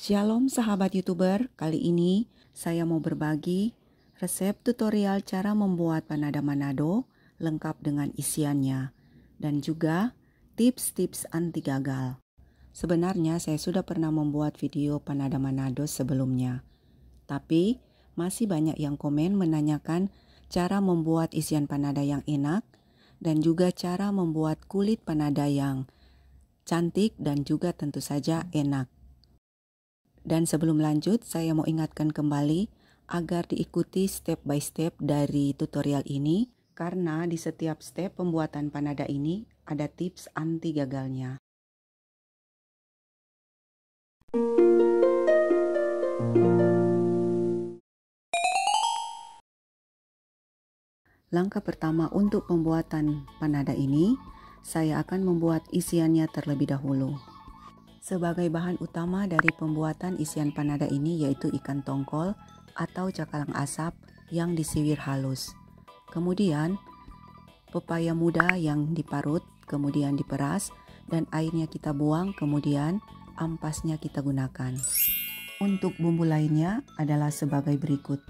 Shalom sahabat YouTuber, kali ini saya mau berbagi resep tutorial cara membuat panada Manado lengkap dengan isiannya dan juga tips-tips anti gagal. Sebenarnya saya sudah pernah membuat video panada Manado sebelumnya, tapi masih banyak yang komen menanyakan cara membuat isian panada yang enak dan juga cara membuat kulit panada yang cantik dan juga tentu saja enak. Dan sebelum lanjut, saya mau ingatkan kembali agar diikuti step by step dari tutorial ini, karena di setiap step pembuatan panada ini ada tips anti gagalnya. Langkah pertama untuk pembuatan panada ini, saya akan membuat isiannya terlebih dahulu. Sebagai bahan utama dari pembuatan isian panada ini yaitu ikan tongkol atau cakalang asap yang disiwir halus. Kemudian pepaya muda yang diparut, kemudian diperas dan airnya kita buang, kemudian ampasnya kita gunakan. Untuk bumbu lainnya adalah sebagai berikut.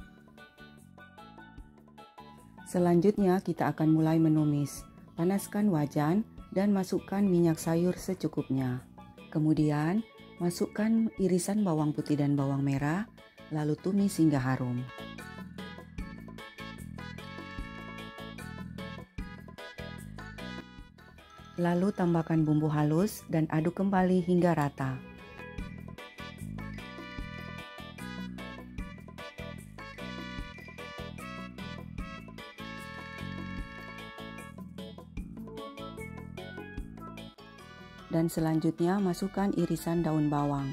Selanjutnya kita akan mulai menumis. Panaskan wajan dan masukkan minyak sayur secukupnya. Kemudian, masukkan irisan bawang putih dan bawang merah, lalu tumis hingga harum. Lalu tambahkan bumbu halus dan aduk kembali hingga rata. Dan selanjutnya masukkan irisan daun bawang.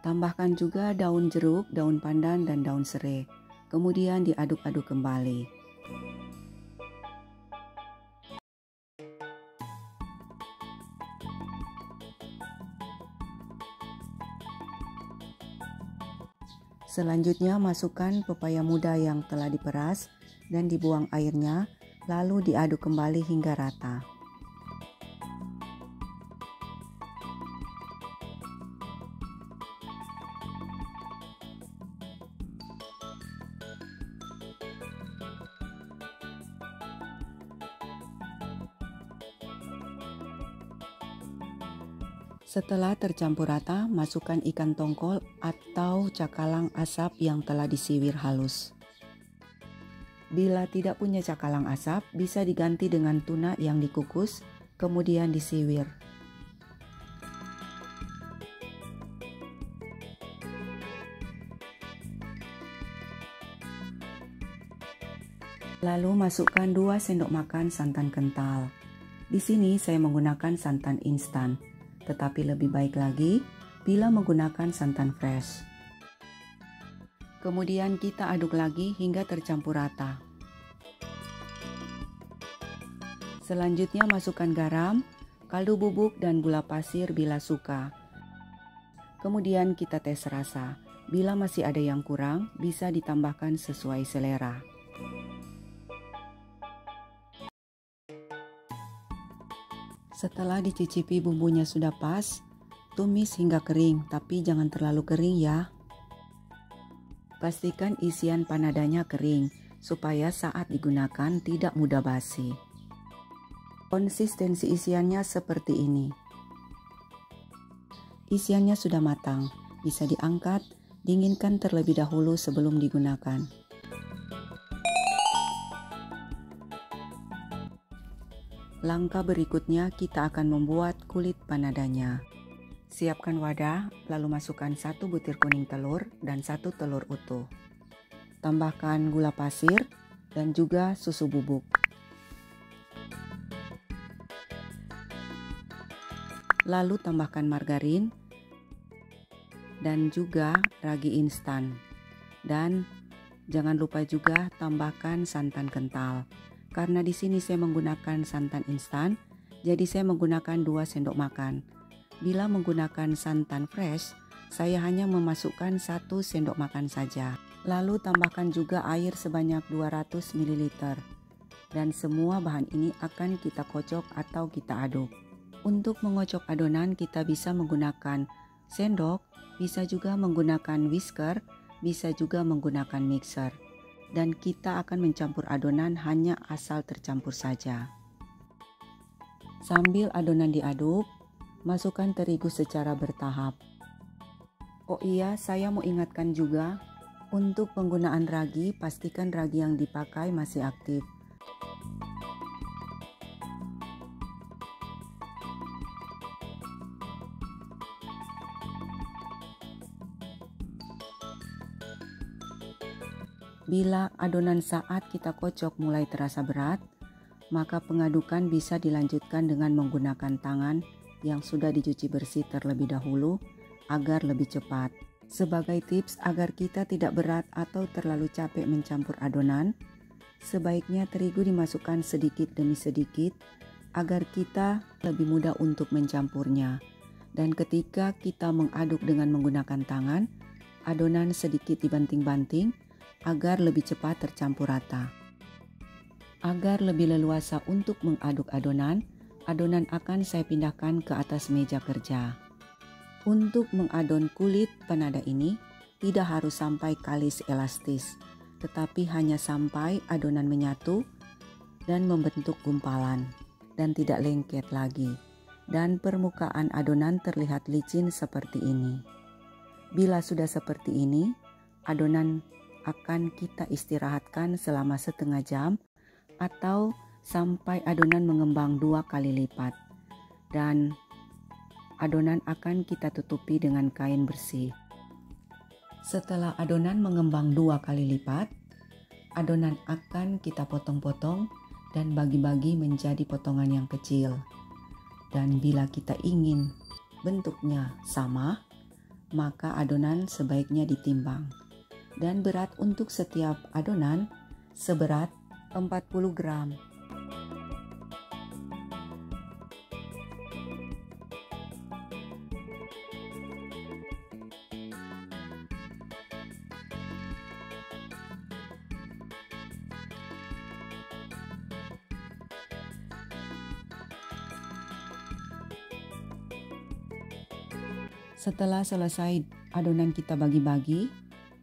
Tambahkan juga daun jeruk, daun pandan, dan daun serai. Kemudian diaduk-aduk kembali. Selanjutnya masukkan pepaya muda yang telah diperas dan dibuang airnya, lalu diaduk kembali hingga rata. Setelah tercampur rata, masukkan ikan tongkol atau cakalang asap yang telah disiwir halus. Bila tidak punya cakalang asap, bisa diganti dengan tuna yang dikukus, kemudian disiwir. Lalu masukkan 2 sendok makan santan kental. Di sini saya menggunakan santan instan. Tetapi lebih baik lagi bila menggunakan santan fresh. Kemudian kita aduk lagi hingga tercampur rata. Selanjutnya masukkan garam, kaldu bubuk dan gula pasir bila suka. Kemudian kita tes rasa. Bila masih ada yang kurang, bisa ditambahkan sesuai selera. Setelah dicicipi bumbunya sudah pas, tumis hingga kering, tapi jangan terlalu kering ya. Pastikan isian panadanya kering, supaya saat digunakan tidak mudah basi. Konsistensi isiannya seperti ini. Isiannya sudah matang, bisa diangkat, dinginkan terlebih dahulu sebelum digunakan. Langkah berikutnya kita akan membuat kulit panadanya. Siapkan wadah, lalu masukkan 1 butir kuning telur dan 1 telur utuh. Tambahkan gula pasir dan juga susu bubuk. Lalu tambahkan margarin dan juga ragi instan. Dan jangan lupa juga tambahkan santan kental. Karena di sini saya menggunakan santan instan, jadi saya menggunakan 2 sendok makan. Bila menggunakan santan fresh, Saya hanya memasukkan 1 sendok makan saja. Lalu tambahkan juga air sebanyak 200 ml. Dan semua bahan ini akan kita kocok atau kita aduk. Untuk mengocok adonan kita bisa menggunakan sendok, bisa juga menggunakan whisker, bisa juga menggunakan mixer. Dan kita akan mencampur adonan hanya asal tercampur saja. Sambil adonan diaduk, masukkan terigu secara bertahap. Oh iya, saya mau ingatkan juga, untuk penggunaan ragi, pastikan ragi yang dipakai masih aktif. Bila adonan saat kita kocok mulai terasa berat, maka pengadukan bisa dilanjutkan dengan menggunakan tangan yang sudah dicuci bersih terlebih dahulu agar lebih cepat. Sebagai tips agar kita tidak berat atau terlalu capek mencampur adonan, sebaiknya terigu dimasukkan sedikit demi sedikit agar kita lebih mudah untuk mencampurnya. Dan ketika kita mengaduk dengan menggunakan tangan, adonan sedikit dibanting-banting agar lebih cepat tercampur rata. Agar lebih leluasa untuk mengaduk adonan, adonan akan saya pindahkan ke atas meja kerja. Untuk mengadon kulit panada ini, tidak harus sampai kalis elastis, tetapi hanya sampai adonan menyatu dan membentuk gumpalan dan tidak lengket lagi. Dan permukaan adonan terlihat licin seperti ini. Bila sudah seperti ini, adonan akan kita istirahatkan selama setengah jam atau sampai adonan mengembang 2 kali lipat. Dan adonan akan kita tutupi dengan kain bersih. Setelah adonan mengembang 2 kali lipat, adonan akan kita potong-potong dan bagi-bagi menjadi potongan yang kecil. Dan bila kita ingin bentuknya sama, maka adonan sebaiknya ditimbang. Dan berat untuk setiap adonan seberat 40 gram. Setelah selesai adonan kita bagi-bagi,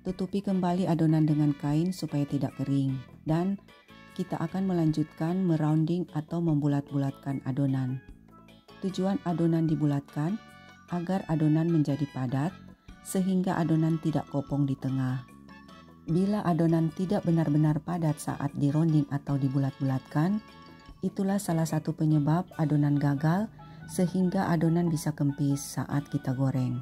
tutupi kembali adonan dengan kain supaya tidak kering. Dan kita akan melanjutkan merounding atau membulat-bulatkan adonan. Tujuan adonan dibulatkan agar adonan menjadi padat sehingga adonan tidak kopong di tengah. Bila adonan tidak benar-benar padat saat dironding atau dibulat-bulatkan, itulah salah satu penyebab adonan gagal sehingga adonan bisa kempis saat kita goreng.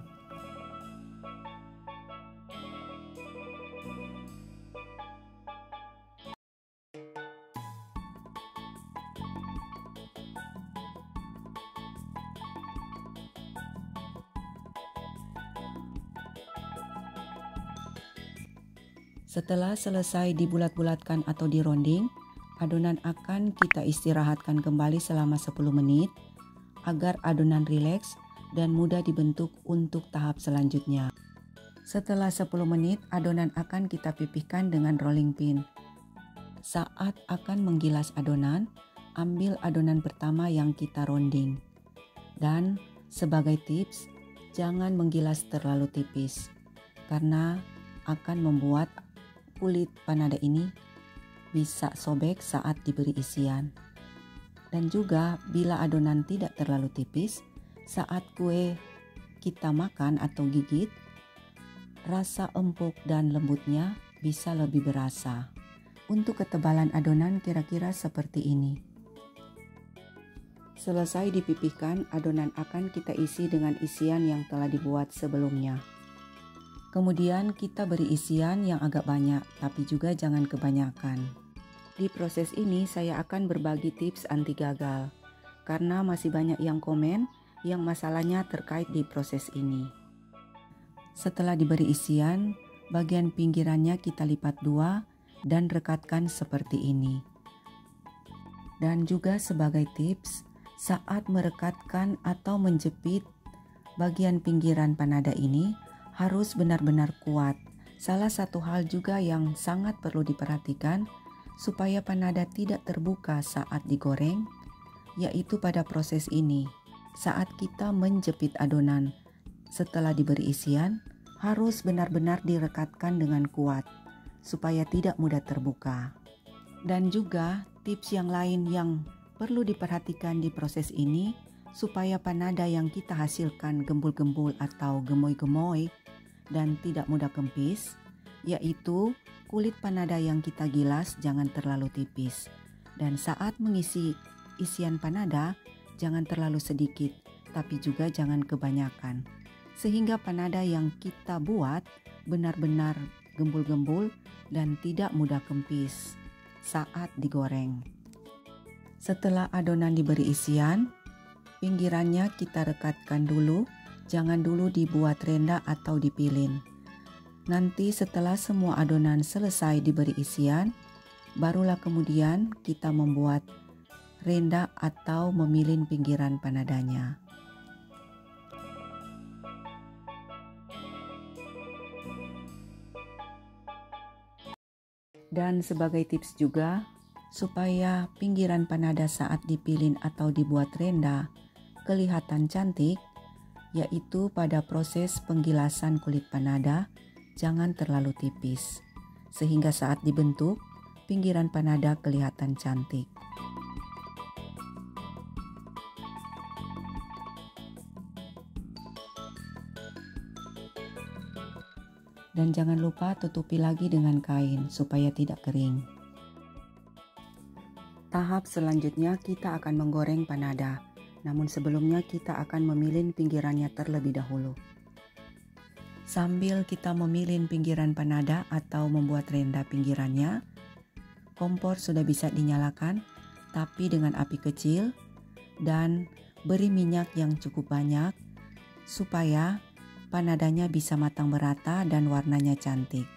Setelah selesai dibulat-bulatkan atau dironding, adonan akan kita istirahatkan kembali selama 10 menit agar adonan rileks dan mudah dibentuk untuk tahap selanjutnya. Setelah 10 menit, adonan akan kita pipihkan dengan rolling pin. Saat akan menggilas adonan, ambil adonan pertama yang kita ronding. Dan sebagai tips, jangan menggilas terlalu tipis karena akan membuat kulit panada ini bisa sobek saat diberi isian. Dan juga bila adonan tidak terlalu tipis, saat kue kita makan atau gigit, rasa empuk dan lembutnya bisa lebih berasa. Untuk ketebalan adonan kira-kira seperti ini. Selesai dipipihkan, adonan akan kita isi dengan isian yang telah dibuat sebelumnya. Kemudian kita beri isian yang agak banyak, tapi juga jangan kebanyakan. Di proses ini saya akan berbagi tips anti gagal, karena masih banyak yang komen yang masalahnya terkait di proses ini. Setelah diberi isian, bagian pinggirannya kita lipat 2 dan rekatkan seperti ini. Dan juga sebagai tips, saat merekatkan atau menjepit bagian pinggiran panada ini, harus benar-benar kuat. Salah satu hal juga yang sangat perlu diperhatikan supaya panada tidak terbuka saat digoreng, yaitu pada proses ini. Saat kita menjepit adonan setelah diberi isian, harus benar-benar direkatkan dengan kuat supaya tidak mudah terbuka. Dan juga tips yang lain yang perlu diperhatikan di proses ini supaya panada yang kita hasilkan gembul-gembul atau gemoy-gemoy dan tidak mudah kempis, yaitu kulit panada yang kita gilas jangan terlalu tipis. Dan saat mengisi isian panada, jangan terlalu sedikit, tapi juga jangan kebanyakan. Sehingga panada yang kita buat benar-benar gembul-gembul dan tidak mudah kempis saat digoreng. Setelah adonan diberi isian, pinggirannya kita rekatkan dulu, jangan dulu dibuat renda atau dipilin. Nanti setelah semua adonan selesai diberi isian, barulah kemudian kita membuat renda atau memilin pinggiran panadanya. Dan sebagai tips juga, supaya pinggiran panada saat dipilin atau dibuat renda kelihatan cantik, yaitu pada proses penggilasan kulit panada, jangan terlalu tipis, sehingga saat dibentuk, pinggiran panada kelihatan cantik. Dan jangan lupa tutupi lagi dengan kain supaya tidak kering. Tahap selanjutnya kita akan menggoreng panada, namun sebelumnya kita akan memilin pinggirannya terlebih dahulu. Sambil kita memilin pinggiran panada atau membuat renda pinggirannya, kompor sudah bisa dinyalakan, tapi dengan api kecil, dan beri minyak yang cukup banyak supaya panadanya bisa matang merata dan warnanya cantik.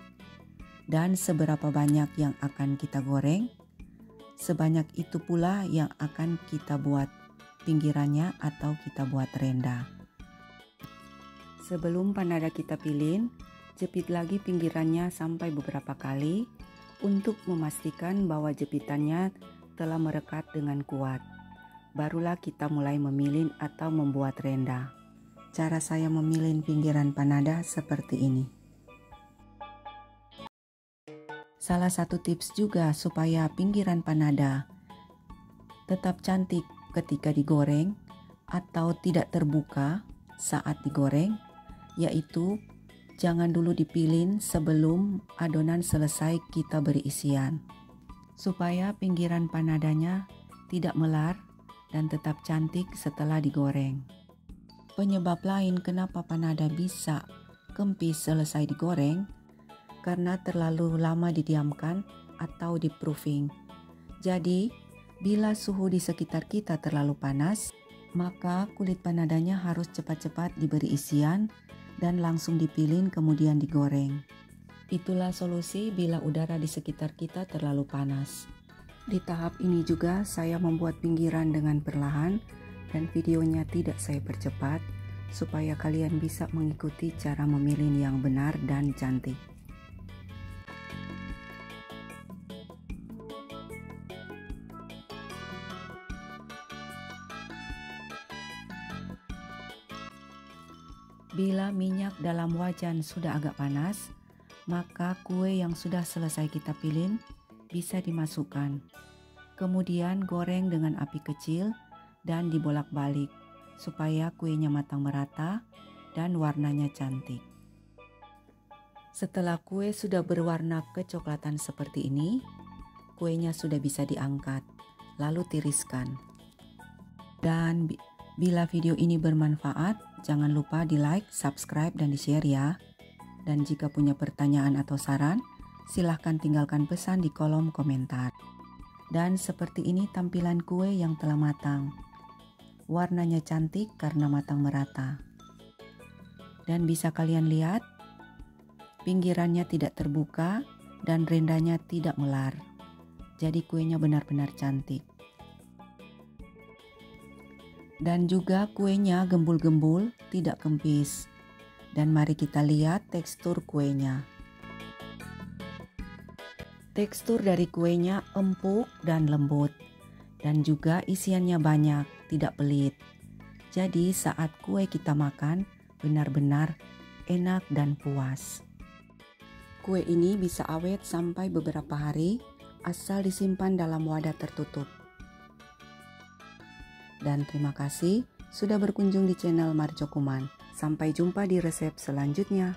Dan seberapa banyak yang akan kita goreng, sebanyak itu pula yang akan kita buat pinggirannya atau kita buat renda. Sebelum panada kita pilin, jepit lagi pinggirannya sampai beberapa kali untuk memastikan bahwa jepitannya telah merekat dengan kuat. Barulah kita mulai memilin atau membuat renda. Cara saya memilin pinggiran panada seperti ini. Salah satu tips juga supaya pinggiran panada tetap cantik ketika digoreng atau tidak terbuka saat digoreng, yaitu jangan dulu dipilin sebelum adonan selesai kita beri isian, supaya pinggiran panadanya tidak melar dan tetap cantik setelah digoreng. Penyebab lain kenapa panada bisa kempis selesai digoreng, karena terlalu lama didiamkan atau di-proofing. Jadi, bila suhu di sekitar kita terlalu panas, maka kulit panadanya harus cepat-cepat diberi isian dan langsung dipilin kemudian digoreng. Itulah solusi bila udara di sekitar kita terlalu panas. Di tahap ini juga saya membuat pinggiran dengan perlahan dan videonya tidak saya percepat supaya kalian bisa mengikuti cara memilin yang benar dan cantik. Bila minyak dalam wajan sudah agak panas, maka kue yang sudah selesai kita pilin bisa dimasukkan. Kemudian goreng dengan api kecil dan dibolak-balik supaya kuenya matang merata dan warnanya cantik. Setelah kue sudah berwarna kecoklatan seperti ini, kuenya sudah bisa diangkat, lalu tiriskan. Dan bila video ini bermanfaat, jangan lupa di like, subscribe, dan di share ya. Dan jika punya pertanyaan atau saran, silahkan tinggalkan pesan di kolom komentar. Dan seperti ini tampilan kue yang telah matang. Warnanya cantik karena matang merata. Dan bisa kalian lihat, pinggirannya tidak terbuka dan rendanya tidak melar. Jadi kuenya benar-benar cantik. Dan juga kuenya gembul-gembul, tidak kempis. Dan mari kita lihat tekstur kuenya. Tekstur dari kuenya empuk dan lembut. Dan juga isiannya banyak, tidak pelit. Jadi saat kue kita makan, benar-benar enak dan puas. Kue ini bisa awet sampai beberapa hari, asal disimpan dalam wadah tertutup. Dan terima kasih sudah berkunjung di channel Marjo Kuman. Sampai jumpa di resep selanjutnya.